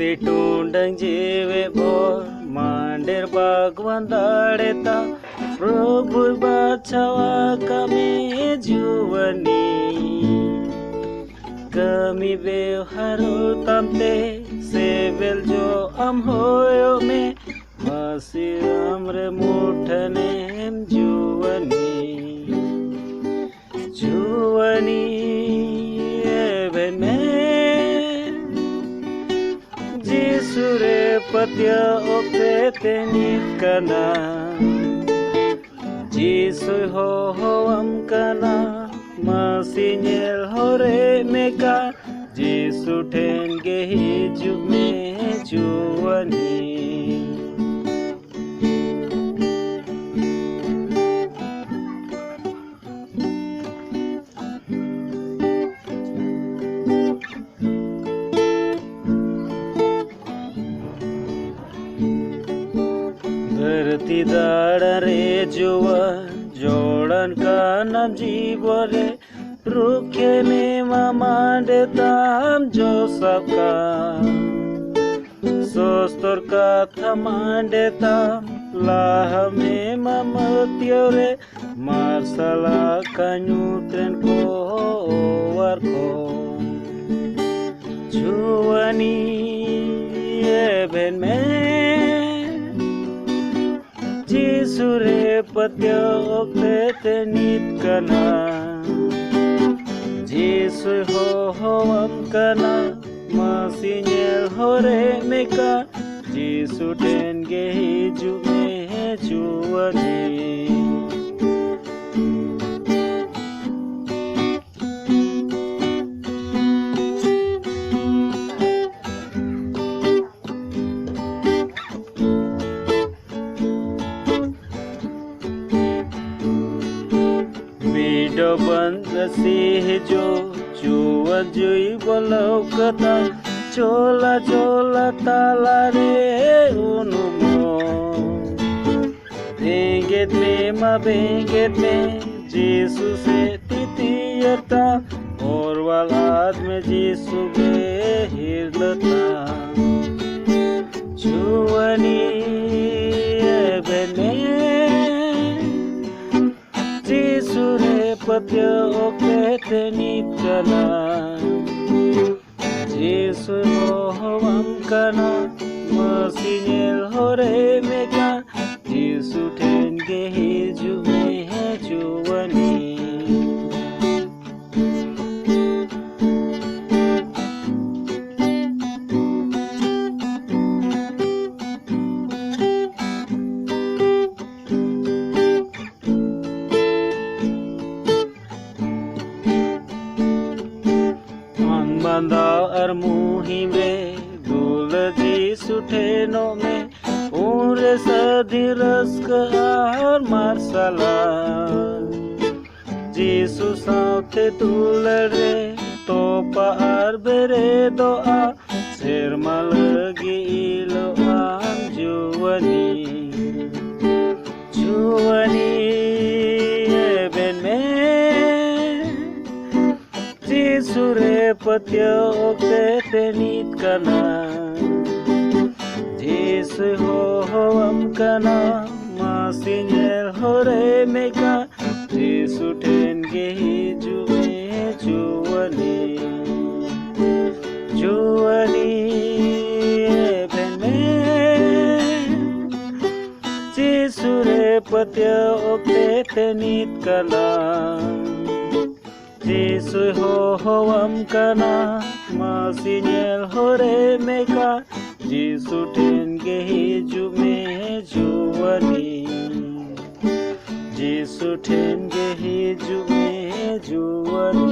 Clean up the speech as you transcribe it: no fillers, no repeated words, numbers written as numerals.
Titundang jiwe bor mandir bagwan dareta Prabhu bacawa kami juwani Kami beharu tamte sebel jo am hoyo me Masih amre muthanem juwani Juwani even me Jisure patya okte tenit kana Jisu ho am kana Masih nyel hore meka Jisu ten ge hijub me juwani धरती दाड़े जुआ जोड़न का नाम जीवरे रुखे में मामा देताम जो सबका सोस्तर का थमान देताम लाह में ममत्योरे मार्सला कन्युत्रेन को warko juwani even me Jisure patya okte tenit kana Jisu ho am kana Masih nyel hore meka Jisu ten ge hiju me juwani Doban kasih jo juwa jui walau kata Jola jola talare unumo Benget me ma benget me Jisu se titiyata Aur walad me Jisu be hirdata Juwani even me Jisure patya okte tenit kana Jisu ho am kana Masih nyel hore meka Jisu ten ge hiju me juwani Bandau armuhim re dul Jisu theno me ure sadhiras ka ar marsala Jisu saute dul re topa ar bere doa serma lagi ilo am juwani juwani even me Jisure patya okte tenit kana Jisu ho am kana Masih nyel hore meka Jisu ten ge hiju me juwani juwani even me Jisure patya okte tenit kana Jisu ho am kana Masih nyel hore meka Jisu ten ge hiju me juwani Jisu ten ge hiju me juwani